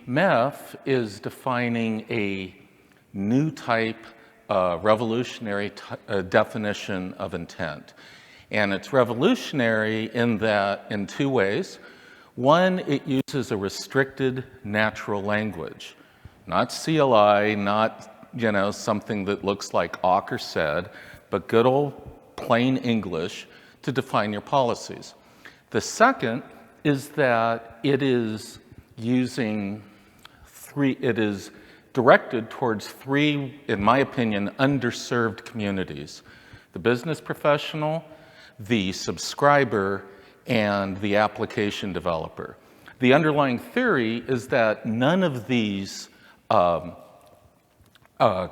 MEF is defining a new type, revolutionary definition of intent. And it's revolutionary in two ways. One, it uses a restricted natural language, not CLI, not something that looks like awk or said, but good old plain English to define your policies. The second is that it is directed towards three, in my opinion, underserved communities: the business professional, the subscriber, and the application developer. The underlying theory is that none of these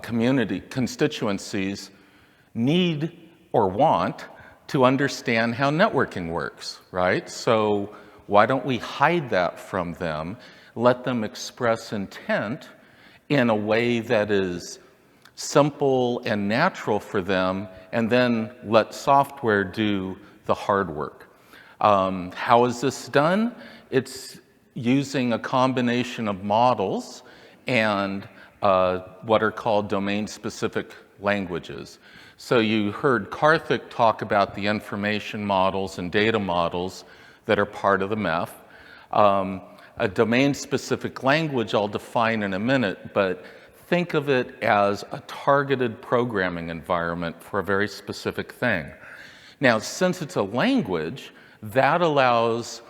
community constituencies need or want to understand how networking works, right? So why don't we hide that from them, let them express intent in a way that is simple and natural for them, and then let software do the hard work. How is this done? It's using a combination of models and what are called domain-specific languages. So you heard Karthik talk about the information models and data models that are part of the MEF. A domain-specific language I'll define in a minute, but think of it as a targeted programming environment for a very specific thing. Now, since it's a language, that allows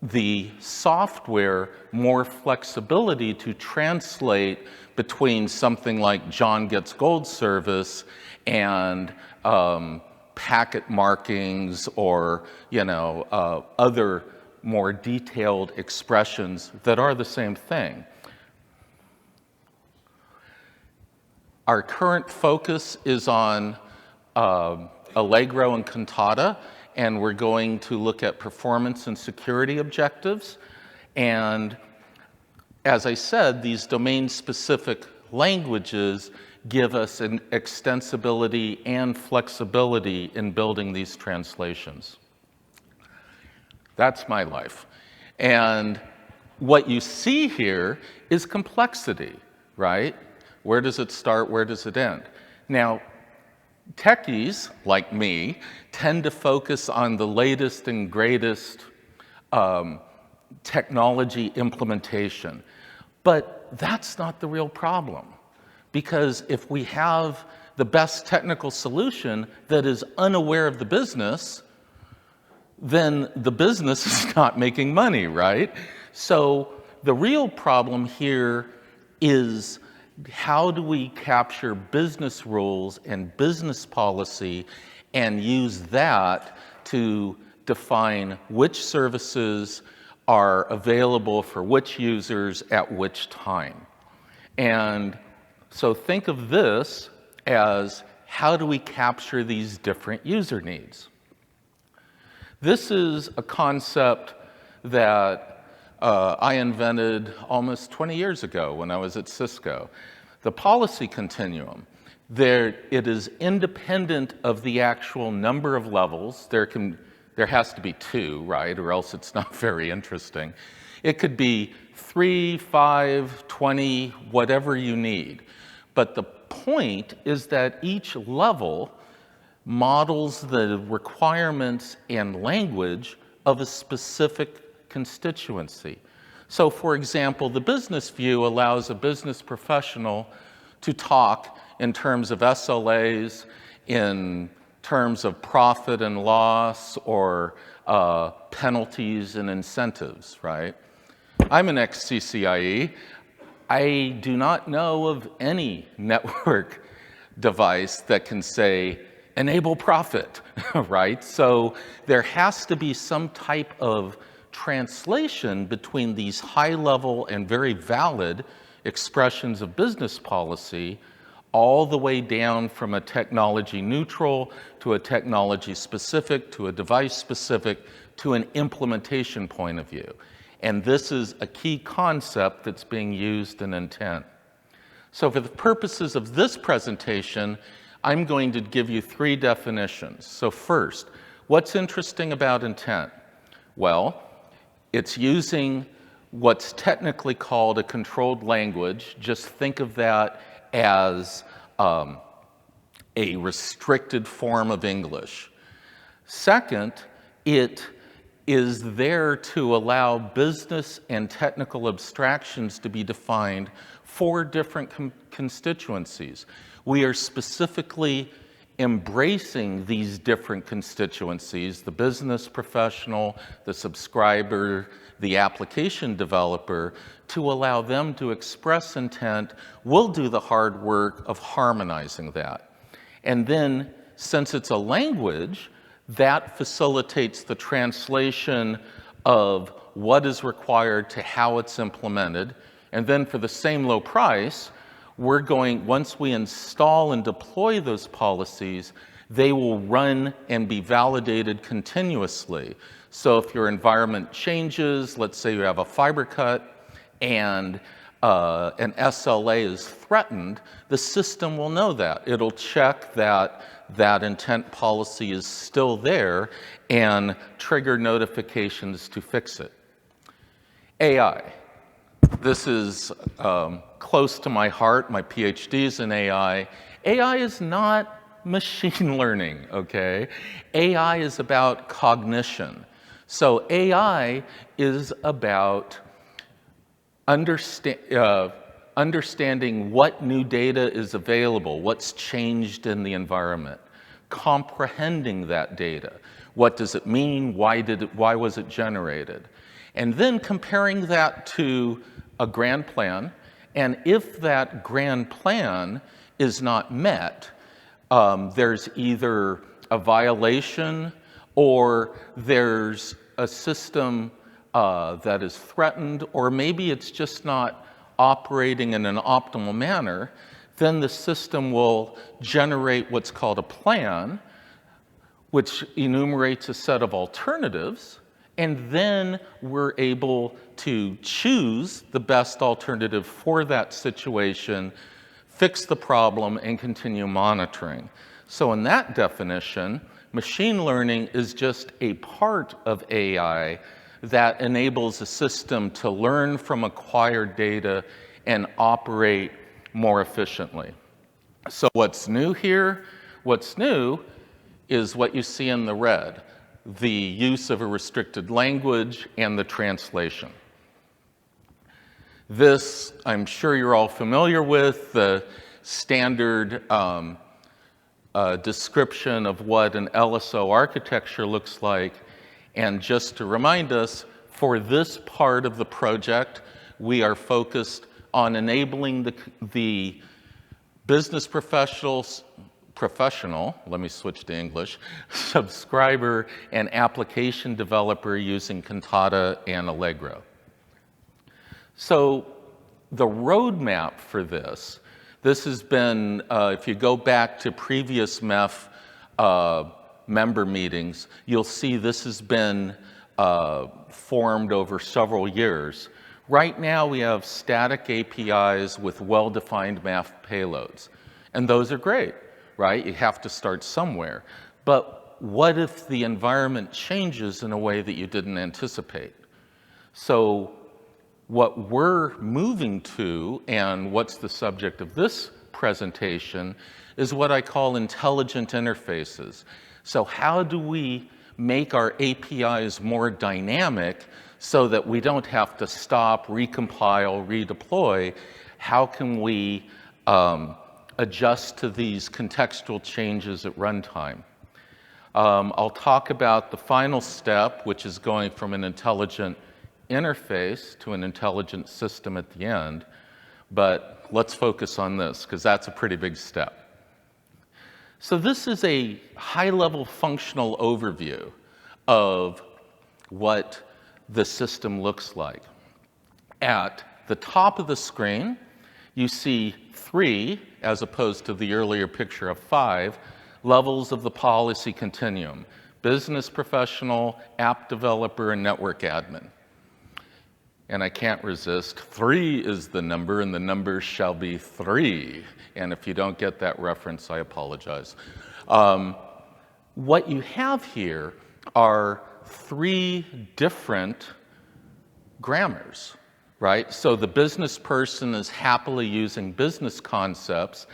the software more flexibility to translate between something like John Gets Gold service and packet markings or other more detailed expressions that are the same thing. Our current focus is on Allegro and Cantata, and we're going to look at performance and security objectives. And as I said, these domain-specific languages give us an extensibility and flexibility in building these translations. That's my life. And what you see here is complexity, right? Where does it start? Where does it end? Now, techies, like me, tend to focus on the latest and greatest technology implementation. But that's not the real problem. Because if we have the best technical solution that is unaware of the business, then the business is not making money, right? So the real problem here is, how do we capture business rules and business policy and use that to define which services are available for which users at which time? And so think of this as, how do we capture these different user needs? This is a concept that I invented almost 20 years ago when I was at Cisco. The policy continuum, it is independent of the actual number of levels. There has to be two, right, or else it's not very interesting. It could be 3, 5, 20, whatever you need. But the point is that each level models the requirements and language of a specific constituency. So, for example, the business view allows a business professional to talk in terms of SLAs, in terms of profit and loss, or penalties and incentives, right? I'm an ex-CCIE. I do not know of any network device that can say, enable profit, right? So there has to be some type of translation between these high-level and very valid expressions of business policy, all the way down from a technology neutral to a technology specific to a device specific to an implementation point of view. And this is a key concept that's being used in intent. So for the purposes of this presentation, I'm going to give you three definitions. So first, what's interesting about intent? Well, it's using what's technically called a controlled language. Just think of that as a restricted form of English. Second, it is there to allow business and technical abstractions to be defined for different constituencies. We are specifically embracing these different constituencies, the business professional, the subscriber, the application developer, to allow them to express intent. We'll do the hard work of harmonizing that. And then, since it's a language, that facilitates the translation of what is required to how it's implemented. And then for the same low price, we're going, once we install and deploy those policies, they will run and be validated continuously. So if your environment changes, let's say you have a fiber cut and an SLA is threatened, the system will know that. It'll check that that intent policy is still there and trigger notifications to fix it. AI. This is close to my heart. My PhD is in AI. AI is not machine learning, okay? AI is about cognition. So AI is about understanding what new data is available, what's changed in the environment, comprehending that data. What does it mean? Why was it generated? And then comparing that to a grand plan. And if that grand plan is not met, there's either a violation or there's a system that is threatened, or maybe it's just not operating in an optimal manner, then the system will generate what's called a plan, which enumerates a set of alternatives, and then we're able to choose the best alternative for that situation, fix the problem, and continue monitoring. So in that definition, machine learning is just a part of AI that enables a system to learn from acquired data and operate more efficiently. So what's new here? What's new is what you see in the red, the use of a restricted language and the translation. This, I'm sure you're all familiar with, the standard description of what an LSO architecture looks like. And just to remind us, for this part of the project, we are focused on enabling the business professional, let me switch to English, subscriber and application developer using Cantata and Allegro. So the roadmap for this has been, if you go back to previous MEF member meetings, you'll see this has been formed over several years. Right now we have static APIs with well-defined MEF payloads, and those are great, right? You have to start somewhere. But what if the environment changes in a way that you didn't anticipate? So what we're moving to, and what's the subject of this presentation, is what I call intelligent interfaces. So how do we make our APIs more dynamic so that we don't have to stop, recompile, redeploy? How can we adjust to these contextual changes at runtime? I'll talk about the final step, which is going from an intelligent interface to an intelligent system at the end, but let's focus on this because that's a pretty big step. So this is a high-level functional overview of what the system looks like. At the top of the screen, you see 3, as opposed to the earlier picture of 5, levels of the policy continuum: business professional, app developer, and network admin. And I can't resist, 3 is the number, and the number shall be 3. And if you don't get that reference, I apologize. What you have here are 3 different grammars. right? So the business person is happily using business concepts.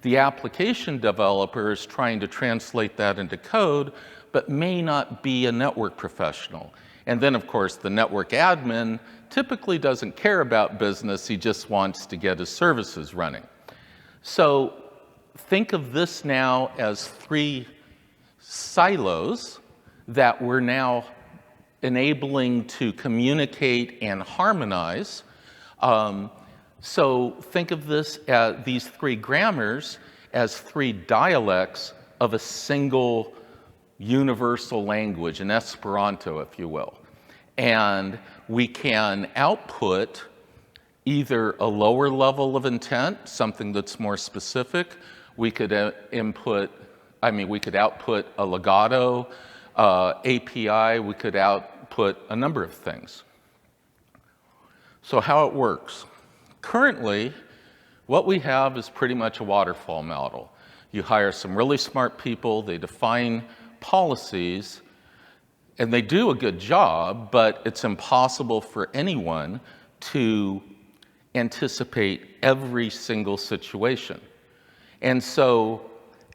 The application developer is trying to translate that into code, but may not be a network professional. And then, of course, the network admin typically doesn't care about business. He just wants to get his services running. So think of this now as 3 silos that we're now enabling to communicate and harmonize. So think of this as these 3 grammars as 3 dialects of a single universal language, an Esperanto, if you will. And we can output either a lower level of intent, something that's more specific. We could output a legato API. We could output a number of things. So how it works. Currently, what we have is pretty much a waterfall model. You hire some really smart people, they define policies, and they do a good job, but it's impossible for anyone to anticipate every single situation. And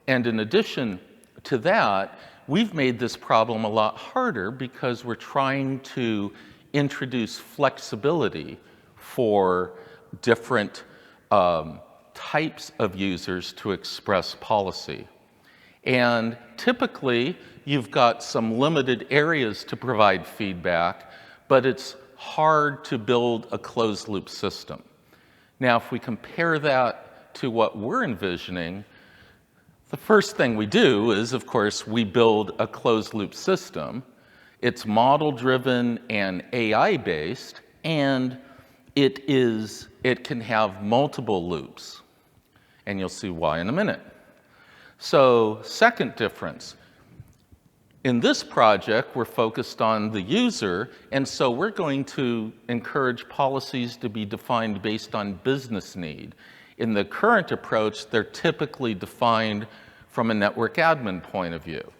in addition to that, we've made this problem a lot harder because we're trying to introduce flexibility for different types of users to express policy. And typically, you've got some limited areas to provide feedback, but it's hard to build a closed-loop system. Now, if we compare that to what we're envisioning, the first thing we do is, of course, we build a closed-loop system. It's model-driven and AI-based, and it can have multiple loops. And you'll see why in a minute. So, second difference. In this project, we're focused on the user, and so we're going to encourage policies to be defined based on business need. In the current approach, they're typically defined from a network admin point of view.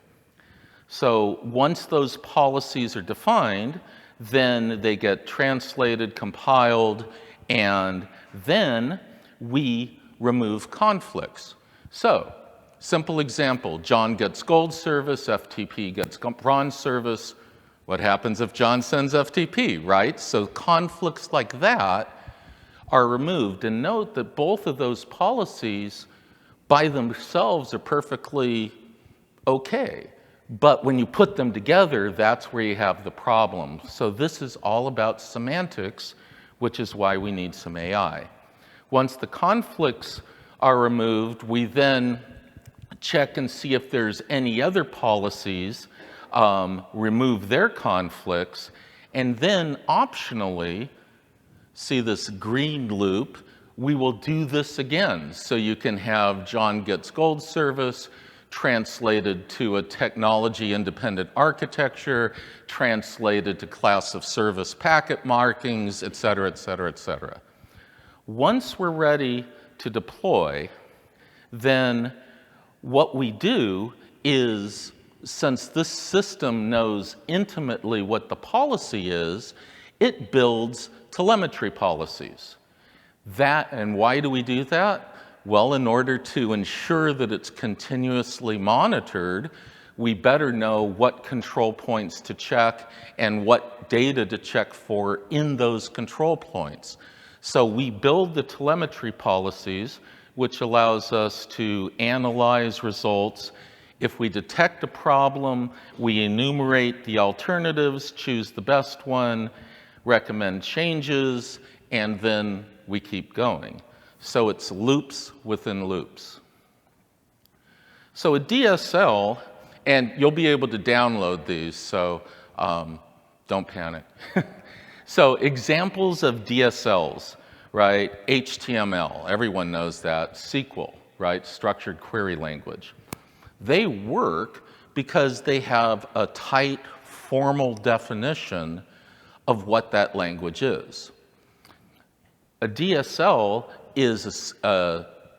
So once those policies are defined, then they get translated, compiled, and then we remove conflicts. So, simple example, John gets gold service, FTP gets bronze service. What happens if John sends FTP, right? So conflicts like that are removed. And note that both of those policies by themselves are perfectly okay. But when you put them together, that's where you have the problem. So this is all about semantics, which is why we need some AI. Once the conflicts are removed, we then check and see if there's any other policies, remove their conflicts, and then optionally, see this green loop, we will do this again. So you can have John gets gold service translated to a technology-independent architecture, translated to class of service packet markings, et cetera, et cetera, et cetera. Once we're ready to deploy, then what we do is, since this system knows intimately what the policy is, it builds telemetry policies. And why do we do that? Well, in order to ensure that it's continuously monitored, we better know what control points to check and what data to check for in those control points. So we build the telemetry policies, which allows us to analyze results. If we detect a problem, we enumerate the alternatives, choose the best one, recommend changes, and then we keep going. So it's loops within loops. So a DSL, and you'll be able to download these, so don't panic. So examples of DSLs, right? HTML, everyone knows that. SQL, right? Structured query language. They work because they have a tight, formal definition of what that language is. A DSL is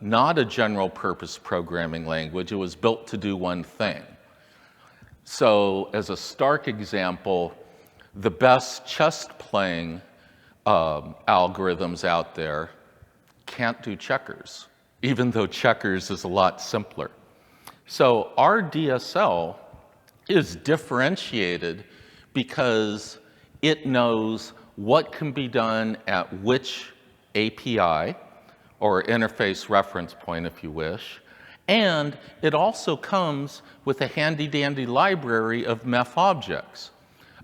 not a general purpose programming language. It was built to do one thing. So as a stark example, the best chess playing algorithms out there can't do checkers, even though checkers is a lot simpler. So our DSL is differentiated because it knows what can be done at which API, or interface reference point if you wish, and it also comes with a handy-dandy library of MEF objects.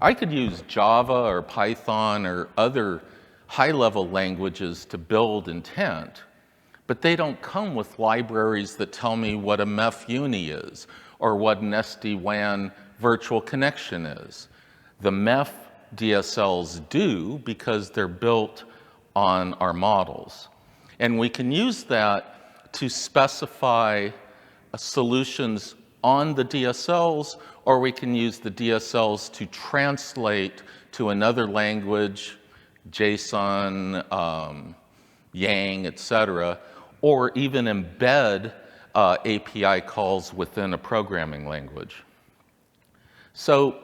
I could use Java or Python or other high-level languages to build intent, but they don't come with libraries that tell me what a MEF uni is or what an SD-WAN virtual connection is. The MEF DSLs do because they're built on our models. And we can use that to specify solutions on the DSLs, or we can use the DSLs to translate to another language, JSON, Yang, etc., or even embed API calls within a programming language. So,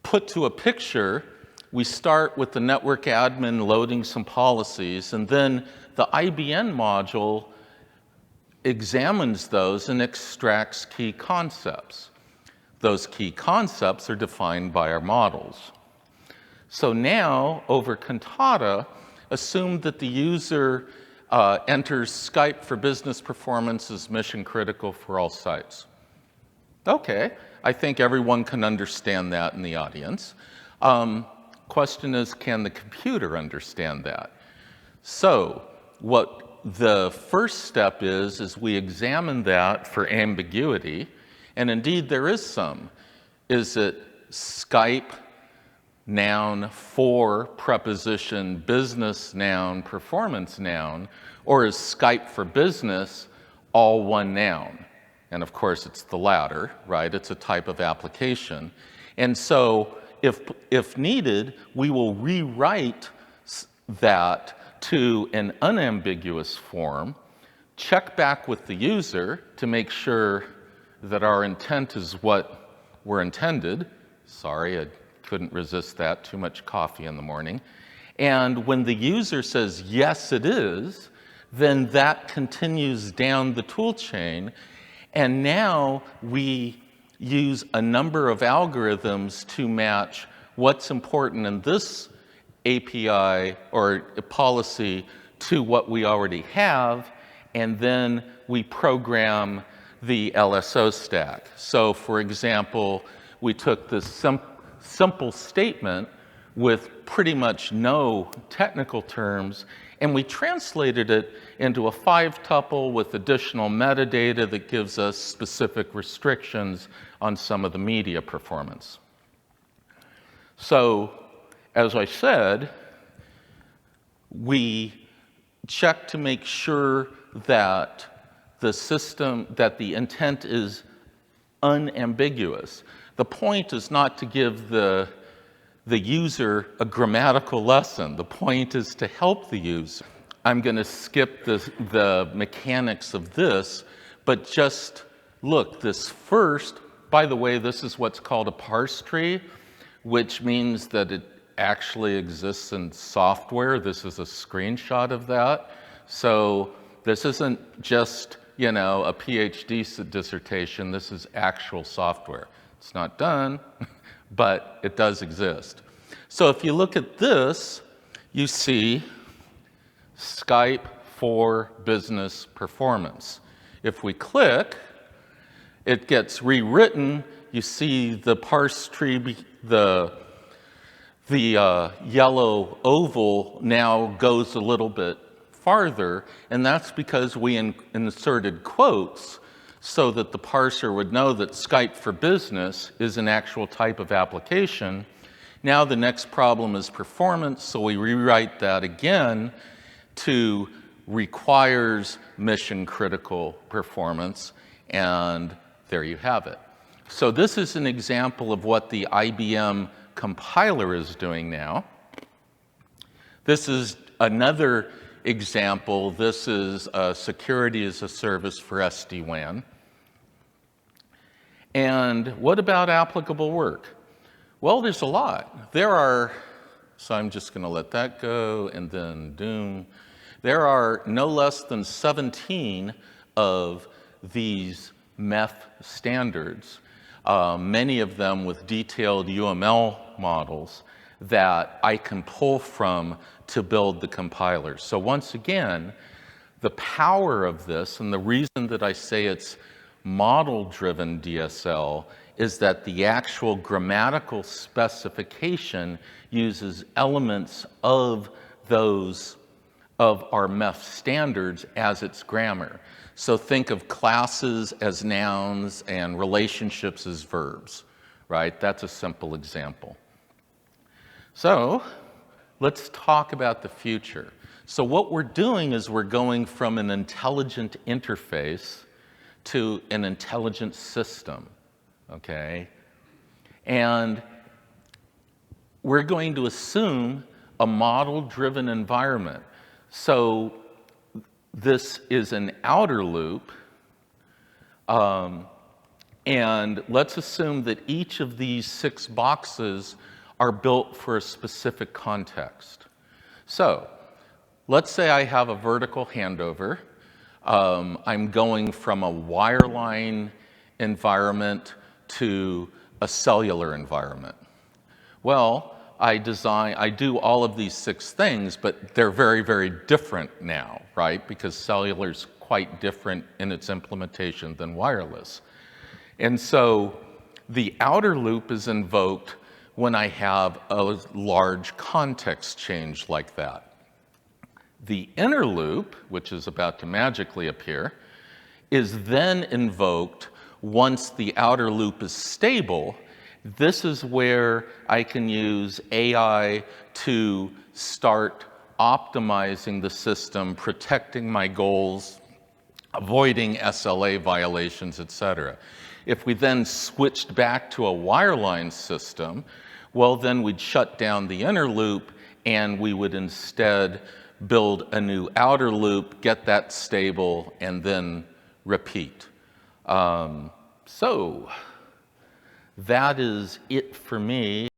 put to a picture, we start with the network admin loading some policies, and then the IBN module examines those and extracts key concepts. Those key concepts are defined by our models. So now, over Cantata, assume that the user enters Skype for business performance as mission critical for all sites. Okay, I think everyone can understand that in the audience. Question is, can the computer understand that? So what the first step is we examine that for ambiguity, and indeed there is some. Is it Skype noun for preposition business noun performance noun, or is Skype for business all one noun? And of course it's the latter, right? It's a type of application. And so if needed, we will rewrite that to an unambiguous form, check back with the user to make sure that our intent is what we're intended. Sorry, I couldn't resist that, too much coffee in the morning. And when the user says, yes, it is, then that continues down the tool chain. And now we use a number of algorithms to match what's important in this API or policy to what we already have, and then we program the LSO stack. So for example, we took this simple statement with pretty much no technical terms, and we translated it into a 5-tuple with additional metadata that gives us specific restrictions on some of the media performance. So, as I said, we check to make sure that the system, that the intent is unambiguous. The point is not to give the user a grammatical lesson. The point is to help the user. I'm going to skip the mechanics of this, but just look, this first, by the way, this is what's called a parse tree, which means that it actually exists in software. This is a screenshot of that. So this isn't just, you know, a PhD dissertation. This is actual software. It's not done, but it does exist. So if you look at this, you see Skype for business performance. If we click, it gets rewritten. You see the parse tree, the yellow oval now goes a little bit farther, and that's because we inserted quotes so that the parser would know that Skype for business is an actual type of application. Now the next problem is performance, so we rewrite that again to requires mission critical performance, and there you have it. So this is an example of what the IBM compiler is doing now. This is another example. This is security as a service for SD-WAN. And what about applicable work? Well, there's a lot. There are So I'm just going to let that go, and then doom. There are no less than 17 of these MEF standards, many of them with detailed UML models that I can pull from to build the compiler. So once again, the power of this, and the reason that I say it's model-driven DSL, is that the actual grammatical specification uses elements of those of our MEF standards as its grammar. So think of classes as nouns and relationships as verbs, right? That's a simple example. So let's talk about the future. So what we're doing is we're going from an intelligent interface to an intelligent system, okay? And we're going to assume a model-driven environment. So this is an outer loop, and let's assume that each of these 6 boxes are built for a specific context. So let's say I have a vertical handover. I'm going from a wireline environment to a cellular environment. Well, I do all of these 6 things, but they're very, very different now, right? Because cellular's quite different in its implementation than wireless. And so the outer loop is invoked when I have a large context change like that. The inner loop, which is about to magically appear, is then invoked once the outer loop is stable. This is where I can use AI to start optimizing the system, protecting my goals, avoiding SLA violations, etc. If we then switched back to a wireline system, well, then we'd shut down the inner loop and we would instead build a new outer loop, get that stable, and then repeat. So that is it for me.